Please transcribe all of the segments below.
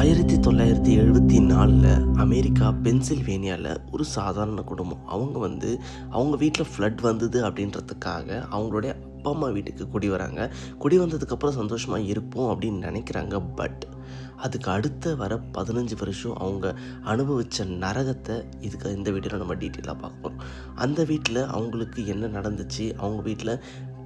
1974 America பென்சில்வேனியாவில் ஒரு சாதாரண குடும்பம். அவங்க வீட்டில் ஃப்ளட் வந்தது அப்படின்றதுக்காக அவங்களுடைய அப்பா அம்மா வீட்டுக்கு குடி வராங்க. குடி வந்ததுக்கப்புறம் சந்தோஷமாக இருப்போம் அப்படின்னு நினைக்கிறாங்க. பட் அதுக்கு அடுத்த வர 15 வருஷம் அவங்க அனுபவித்த நரகத்தை இந்த வீடியோவில் நம்ம டீட்டெயிலாக பார்க்க போகிறோம். அந்த வீட்டில் அவங்களுக்கு என்ன நடந்துச்சு, அவங்க வீட்டில்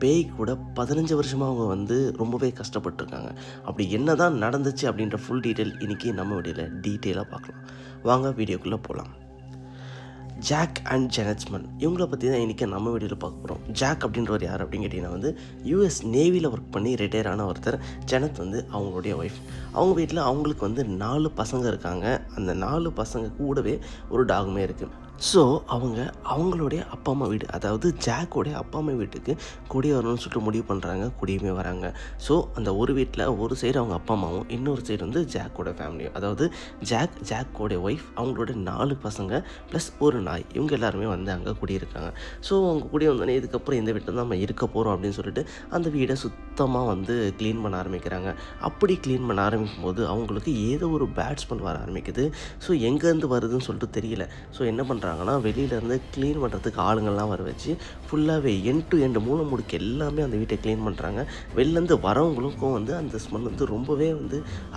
பேய் கூட 15 வருஷமாக அவங்க ரொம்பவே கஷ்டப்பட்டுருக்காங்க. அப்படி என்ன தான் நடந்துச்சு அப்படின்ற ஃபுல் டீட்டெயில் இன்றைக்கி நம்ம வீடியோவில் டீட்டெயிலாக பார்க்கலாம். வாங்க வீடியோக்குள்ளே போகலாம். ஜாக் அண்ட் ஜெனட்ஸ்மன் இவங்கள பற்றி தான் இன்றைக்கி நம்ம வீடியோவில் பார்க்க போகிறோம். ஜாக் அப்படின்றவர் யார் அப்படின்னு கேட்டிங்கன்னா யூஎஸ் நேவியில் ஒர்க் பண்ணி ரிட்டையர் ஆன ஒருத்தர். ஜெனத் அவங்களுடைய ஒய்ஃப். அவங்க வீட்டில் அவங்களுக்கு 4 பசங்க இருக்காங்க. அந்த 4 பசங்க கூடவே ஒரு டாகுமே இருக்குது. ஸோ அவங்களுடைய அப்பா அம்மா வீடு, அதாவது ஜாக்கோடைய அப்பா அம்மா வீட்டுக்கு குடி வரணும்னு சொல்லிட்டு முடிவு பண்ணுறாங்க. குடியுமே வராங்க. ஸோ அந்த ஒரு வீட்டில் ஒரு சைடு அவங்க அப்பா அம்மாவும், இன்னொரு சைடு ஜாக்கோட ஃபேமிலியும், அதாவது ஜாக்கோடைய ஒய்ஃப், அவங்களோட 4 பசங்க ப்ளஸ் ஒரு நாய், இவங்க எல்லாருமே அங்கே குடியிருக்காங்க. ஸோ அவங்க குடி வந்தோடனே இதுக்கப்புறம் இந்த வீட்டில் தான் நம்ம இருக்க போகிறோம் அப்படின்னு சொல்லிட்டு அந்த வீடை சுத்தமாக க்ளீன் பண்ண ஆரம்பிக்கிறாங்க. அப்படி க்ளீன் பண்ண ஆரம்பிக்கும் போது அவங்களுக்கு ஏதோ ஒரு பேட் ஸ்மெல் வர ஆரம்பிக்குது. ஸோ எங்கேருந்து வருதுன்னு சொல்லிட்டு தெரியல. ஸோ என்ன பண்ணுறாங்கன்னா, வெளியிலேருந்து க்ளீன் பண்ணுறதுக்கு ஆளுங்கள்லாம் வர வச்சு ஃபுல்லாகவே எண்ட் டு எண்ட் மூளை முடுக்கு எல்லாமே அந்த வீட்டை க்ளீன் பண்ணுறாங்க. வெளிலேருந்து வரவங்களுக்கும் அந்த ஸ்மெல் ரொம்பவே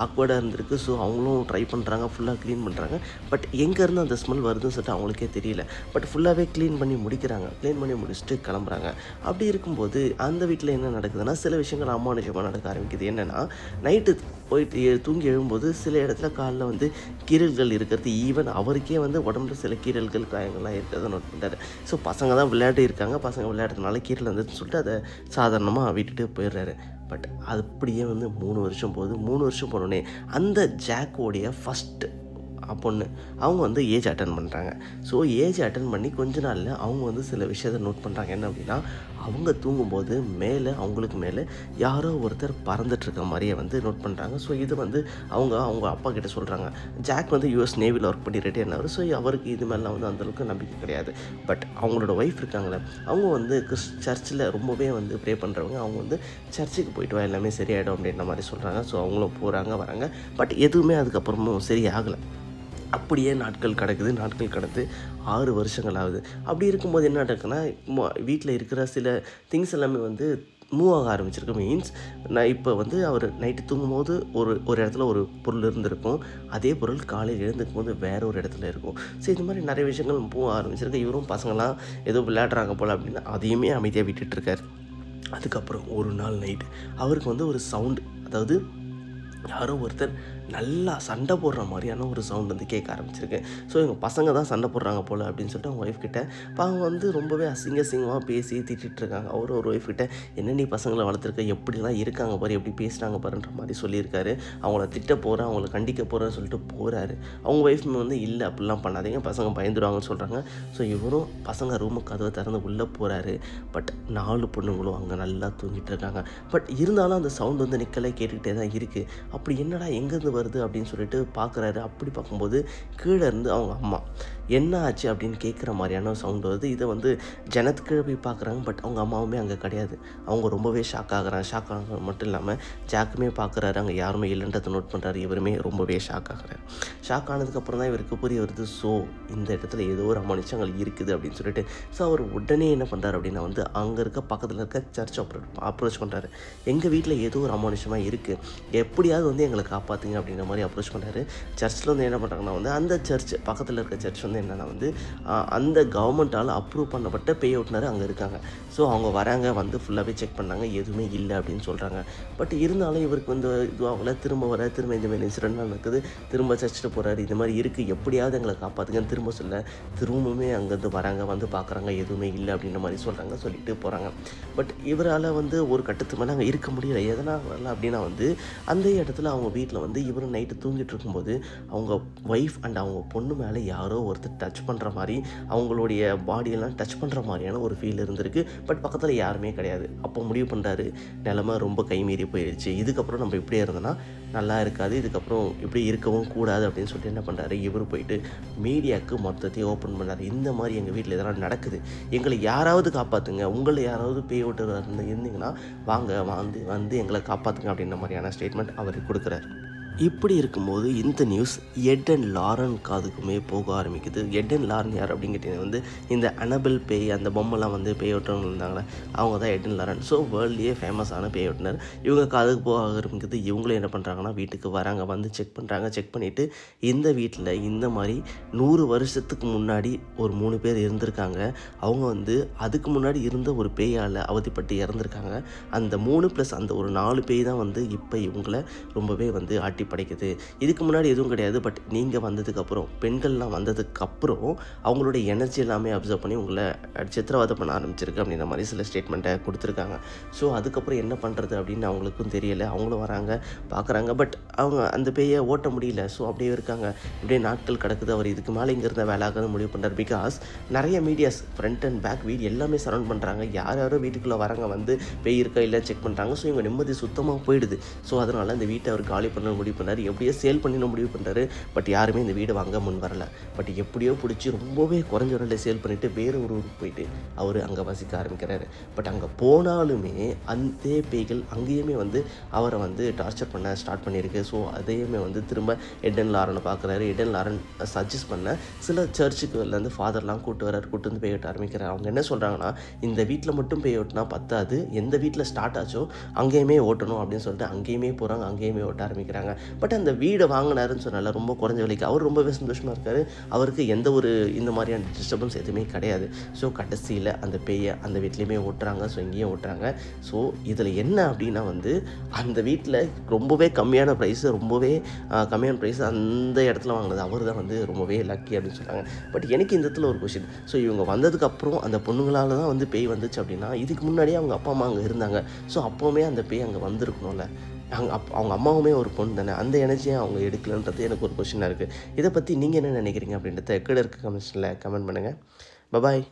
ஆக்வர்டாக இருந்திருக்கு. ஸோ அவங்களும் ட்ரை பண்ணுறாங்க, ஃபுல்லாக க்ளீன் பண்ணுறாங்க. பட் எங்கேருந்து அந்த ஸ்மெல் வருதுன்னு சொல்லிட்டு அவங்களுக்கே தெரியல. பட் ஃபுல்லாகவே க்ளீன் பண்ணி முடிக்கிறாங்க. க்ளீன் பண்ணி முடிச்சுட்டு கிளம்புறாங்க. அப்படி இருக்கும்போது அந்த வீட்டில் என்ன நடக்குதுன்னா, சில விஷயங்கள் அமானுஷமாக நடக்க ஆரம்பிக்குது. என்னென்னா, நைட்டு போயிட்டு தூங்கி எழும்போது சில இடத்துல காலில் கீரல்கள் இருக்கிறது, ஈவன் அவருக்கே உடம்புல சில கீரல்கள் காயங்கள்லாம் இருக்கிறத நோட் பண்ணுறாரு. ஸோ பசங்க தான் விளையாட்டு இருக்காங்க, பசங்க விளையாடுறதுனால கீரல் வந்துன்னு சொல்லிட்டு அதை சாதாரணமாக விட்டுட்டு போயிடுறாரு. பட் அப்படியே 3 வருஷம் போகுது. 3 வருஷம் போனோடனே அந்த ஜாக்கோடைய ஃபஸ்ட்டு பொண்ணு அவங்க ஏஜ் அட்டன் பண்ணுறாங்க. ஸோ ஏஜ் அட்டன் பண்ணி கொஞ்ச நாளில் அவங்க சில விஷயத்தை நோட் பண்ணுறாங்க. என்ன அப்படின்னா, அவங்க தூங்கும்போது அவங்களுக்கு மேலே யாரோ ஒருத்தர் பறந்துட்டுருக்க மாதிரியே நோட் பண்ணுறாங்க. ஸோ இது அவங்க அப்பா கிட்ட சொல்கிறாங்க. ஜாக் யூஎஸ் நேவியில் ஒர்க் பண்ணி ரிட்டையர் ஆனார். ஸோ அவருக்கு இது மேலாம் அந்தளவுக்கு நம்பிக்கை கிடையாது. பட் அவங்களோட ஒய்ஃப் இருக்காங்களே, அவங்க சர்ச்சில் ரொம்பவே ப்ரே பண்ணுறவங்க. அவங்க சர்ச்சுக்கு போயிட்டு வா, எல்லாமே சரியாயிடும் அப்படின்ற மாதிரி சொல்கிறாங்க. ஸோ அவங்களும் போகிறாங்க, வராங்க. பட் எதுவுமே அதுக்கப்புறமும் சரியாகலை. அப்படியே நாட்கள் கடந்து 6 வருஷங்கள் ஆகுது. அப்படி இருக்கும்போது என்ன நடக்குன்னா, வீட்டில் இருக்கிற சில திங்ஸ் எல்லாமே மூவ் ஆக ஆரம்பிச்சிருக்கு. மீன்ஸ் நான் இப்போ அவர் நைட்டு தூங்கும்போது ஒரு இடத்துல ஒரு பொருள் இருந்திருக்கும். அதே பொருள் காலையில் எழுந்துக்கும் போது வேற ஒரு இடத்துல இருக்கும். ஸோ இது மாதிரி நிறைய விஷயங்கள் மூவ் ஆரம்பிச்சிருக்கு. இவரும் பசங்களாம் ஏதோ விளையாடுறாங்க போல் அப்படின்னு அதையுமே அமைதியாக விட்டுட்டுருக்காரு. அதுக்கப்புறம் ஒரு நாள் நைட்டு அவருக்கு ஒரு சவுண்டு, அதாவது யாரோ ஒருத்தர் நல்லா சண்டை போடுற மாதிரியான ஒரு சவுண்ட் கேட்க ஆரம்பிச்சிருக்கு. ஸோ எங்கள் பசங்க தான் சண்டை போடுறாங்க போல் அப்படின்னு சொல்லிட்டு அவங்க ஒய்ஃப் கிட்ட அவங்க ரொம்பவே அசிங்கமாக பேசி திட்டிகிட்டு இருக்காங்க. அவர் ஒரு ஒய்ஃப் கிட்ட, என்ன நீ பசங்களை வளர்த்துருக்க, எப்படிலாம் இருக்காங்க பாரு, எப்படி பேசுகிறாங்க பாருன்ற மாதிரி சொல்லியிருக்காரு. அவங்கள திட்ட போகிறேன், அவங்கள கண்டிக்க போகிறேன்னு சொல்லிட்டு போகிறாரு. அவங்க ஒய்ஃப் இல்லை அப்படிலாம் பண்ணாதீங்க, பசங்க பயந்துடுவாங்கன்னு சொல்கிறாங்க. ஸோ இவரும் பசங்க ரூமுக்கு கதவை திறந்து உள்ளே போகிறாரு. பட் 4 பொண்ணுங்களும் அங்கே நல்லா தூங்கிட்டு இருக்காங்க. பட் இருந்தாலும் அந்த சவுண்ட் நிற்கலை, கேட்டுக்கிட்டே தான் இருக்குது. அப்படி என்னடா எங்கேருந்து வருது அப்படின்னு சொல்லிட்டு பார்க்குறாரு. அப்படி பார்க்கும்போது கீழே இருந்து அவங்க அம்மா என்ன ஆச்சு அப்படின்னு கேட்குற மாதிரியான சவுண்ட் வருது. இதை ஜனத் கீழே போய் பார்க்குறாங்க. பட் அவங்க அம்மாவுமே அங்கே கிடையாது. அவங்க ரொம்பவே ஷாக் ஆகுறது மட்டும் இல்லாமல் ஜாக்குமே பார்க்குறாரு, அங்கே யாருமே இல்லைன்றதை நோட் பண்ணுறாரு. இவருமே ரொம்பவே ஷாக் ஆகுறாரு. ஷாக் ஆனதுக்கப்புறம் தான் இவருக்கு புரிய வருது, ஸோ இந்த இடத்துல ஏதோ ஒரு அமானுஷங்கள் இருக்குது அப்படின்னு சொல்லிட்டு. ஸோ அவர் உடனே என்ன பண்ணுறாரு அப்படின்னா, அங்கே பக்கத்தில் இருக்க சர்ச் அப்ரோச் பண்ணுறாரு. எங்கள் வீட்டில் ஏதோ ஒரு அமானுஷமாக இருக்குது, எப்படியாவது எங்களை காப்பாற்றுங்க அப்படின்ற மாதிரி அப்ரோச் பண்ணுறாரு. சர்ச்சில் என்ன பண்ணுறாங்கன்னா, அந்த சர்ச் பக்கத்தில் இருக்க சர்ச் என்னென்னா அந்த கவர்மெண்ட்டால் அப்ரூவ் பண்ணப்பட்ட பே அவுட்னர் அங்கே இருக்காங்க. ஸோ அவங்க வராங்க, ஃபுல்லாகவே செக் பண்ணாங்க, எதுவுமே இல்லை அப்படின்னு சொல்கிறாங்க. பட் இருந்தாலும் இவருக்கு இதுவாகல, திரும்ப இந்த மாதிரி இன்சிடென்ட் நடக்குது. திரும்ப சர்ச்சில் போகிறாரு, இது மாதிரி இருக்குது, எப்படியாவது எங்களை காப்பாற்றுங்கன்னு திரும்ப சொல்ல, திரும்பவுமே அங்கேருந்து வராங்க, பார்க்குறாங்க, எதுவுமே இல்லை அப்படின்ற மாதிரி சொல்கிறாங்க, சொல்லிட்டு போகிறாங்க. பட் இவரால் ஒரு கட்டத்து மேலே அங்கே இருக்க முடியல. எதனால் வரல அப்படின்னா, அந்த இடத்துல அவங்க வீட்டில் இவர் நைட்டு தூங்கிட்டு இருக்கும்போது அவங்க ஒய்ஃப் அண்ட் அவங்க பொண்ணு மேலே யாரோ ஒருத்தர் டச் பண்ணுற மாதிரி, அவங்களுடைய பாடியெல்லாம் டச் பண்ணுற மாதிரியான ஒரு ஃபீல் இருந்திருக்கு. பட் பக்கத்தில் யாருமே கிடையாது. அப்போ முடிவு பண்ணுறாரு, நிலமை ரொம்ப கைமீறி போயிடுச்சு, இதுக்கப்புறம் நம்ம இப்படியே இருந்தோன்னா நல்லா இருக்காது, இதுக்கப்புறம் இப்படி இருக்கவும் கூடாது அப்படின்னு சொல்லிட்டு என்ன பண்ணுறாரு, இவர் போயிட்டு மீடியாவுக்கு மொத்தத்தையும் ஓப்பன் பண்ணார். இந்த மாதிரி எங்கள் வீட்டில் இதெல்லாம் நடக்குது, எங்களை யாராவது காப்பாற்றுங்க, உங்களை யாராவது பேய் ஓட்டுறது இருந்தீங்கன்னா வாங்க எங்களை காப்பாற்றுங்க அப்படின்ற மாதிரியான ஸ்டேட்மெண்ட் அவர் கொடுக்குறாரு. இப்படி இருக்கும்போது இந்த நியூஸ் எட் அண்ட் லாரன் காதுக்குமே போக ஆரம்பிக்குது. எட் அண்ட் லாரன் யார் அப்படின்னு கேட்டிங்கன்னா வந்து இந்த அனபெல் பேய் அந்த பொம்மைலாம் வந்து பேய் ஓட்டுறவங்க இருந்தாங்களே அவங்க தான் எட் அண்ட் லாரன். ஸோ வேர்ல்ட்லேயே ஃபேமஸான பேய் ஓட்டுனர். இவங்க காதுக்கு போக ஆரம்பிக்குது. இவங்களும் என்ன பண்ணுறாங்கன்னா வீட்டுக்கு வராங்க, வந்து செக் பண்ணுறாங்க. செக் பண்ணிவிட்டு இந்த வீட்டில் இந்த மாதிரி 100 வருஷத்துக்கு முன்னாடி ஒரு 3 பேர் இருந்திருக்காங்க. அவங்க வந்து அதுக்கு முன்னாடி இருந்த ஒரு பேயால் அவதிப்பட்டு இறந்துருக்காங்க. அந்த 3 + அந்த ஒரு 4 பேய் தான் வந்து இப்போ இவங்களை ரொம்பவே வந்து ஆட்டி படைக்குது. இதுக்கு முன்னாடி எதுவும் கிடையாது. பட் நீங்கள் வந்ததுக்கப்புறம் பெண்கள்லாம் வந்ததுக்கப்புறம் அவங்களுடைய எனர்ஜி எல்லாமே அப்சர்வ் பண்ணி உங்களை சித்திரவதை பண்ண ஆரம்பிச்சிருக்கு அப்படின்ற மாதிரி சில ஸ்டேட்மெண்ட்டை கொடுத்துருக்காங்க. ஸோ அதுக்கப்புறம் என்ன பண்ணுறது அப்படின்னு அவங்களுக்கும் தெரியலை. அவங்களும் வராங்க, பார்க்குறாங்க. பட் அவங்க அந்த பேயை ஓட்ட முடியல. ஸோ அப்படியே இருக்காங்க. இப்படியே நாட்கள் கிடக்குது. அவர் இதுக்கு மேலே இங்கே இருந்த வேலை ஆகாத முடிவு பண்ணுறாரு. பிகாஸ் நிறைய மீடியாஸ் ஃப்ரண்ட் அண்ட் பேக் வீடு எல்லாமே சரௌண்ட் பண்ணுறாங்க. யாரோ வீட்டுக்குள்ளே வராங்க, வந்து பேய் இருக்கா இல்லை செக் பண்ணுறாங்க. ஸோ இவங்க நிம்மதி சுத்தமாக போயிடுது. ஸோ அதனால் இந்த வீட்டை அவர் காலி பண்ண முடிவு பண்ணார். எப்படியோ சேல் பண்ணி முடிவு பண்ணுறாரு. பட் யாருமே இந்த வீடு வாங்க முன் வரல. பட் எப்படியோ பிடிச்சி ரொம்பவே குறைஞ்ச விலையில் சேல் பண்ணிவிட்டு வேறு ஒரு ஊருக்கு போயிட்டு அவர் அங்கே வசிக்க ஆரம்பிக்கிறாரு. பட் அங்கே போனாலுமே அந்த பேய்கள் அங்கேயுமே வந்து அவரை வந்து டார்ச்சர் பண்ண ஸ்டார்ட் பண்ணியிருக்கு. ஸோ அதையுமே வந்து திரும்ப எட் அண்ட் லாரனை பார்க்குறாரு. எட் அண்ட் லாரன் சஜஸ்ட் பண்ண சில சர்ச்சுக்குலேருந்து ஃபாதர்லாம் கூட்டு வந்து பேய் ஓட்ட ஆரம்பிக்கிறார். அவங்க என்ன சொல்கிறாங்கன்னா இந்த வீட்டில் மட்டும் பேய் ஓட்டினா பத்தாது, எந்த வீட்டில் ஸ்டார்ட் ஆச்சோ அங்கேயுமே ஓட்டணும் அப்படின்னு சொல்லிட்டு அங்கேயுமே போகிறாங்க, அங்கேயுமே ஓட்ட ஆரம்பிக்கிறாங்க. பட் அந்த வீடை வாங்கினாருன்னு சொன்னால ரொம்ப குறைஞ்ச விலைக்கு அவர் ரொம்பவே சந்தோஷமாக இருக்கார். அவருக்கு எந்த ஒரு இந்த மாதிரியான டிஸ்டர்பன்ஸ் எதுவுமே கிடையாது. ஸோ கடைசியில் அந்த பேயை அந்த வீட்லேயுமே ஓட்டுறாங்க. ஸோ இங்கேயும் ஓட்டுறாங்க. ஸோ இதில் என்ன அப்படின்னா வந்து அந்த வீட்டில் ரொம்பவே கம்மியான ப்ரைஸு அந்த இடத்துல வாங்கினது அவர் தான் வந்து ரொம்பவே லக்கி அப்படின்னு சொன்னாங்க. பட் எனக்கு இந்த இடத்துல ஒரு கொஷின். ஸோ இவங்க வந்ததுக்கப்புறம் அந்த பொண்ணுங்களால் தான் வந்து பேய் வந்துச்சு அப்படின்னா இதுக்கு முன்னாடியே அவங்க அப்பா அம்மா அங்கே இருந்தாங்க. ஸோ அப்போவுமே அந்த பேய் அங்கே வந்திருக்கணும்ல. அவங்க அம்மாவுமே ஒரு பொண்ணு தானே, அந்த எனர்ஜியை அவங்க எடுக்கலன்றது எனக்கு ஒரு கொஷினாக இருக்குது. இதை பற்றி நீங்கள் என்ன நினைக்கிறீங்க அப்படின்றத கீழே இருக்க கமெண்ட்ஸில் கமெண்ட் பண்ணுங்கள். பபாய்.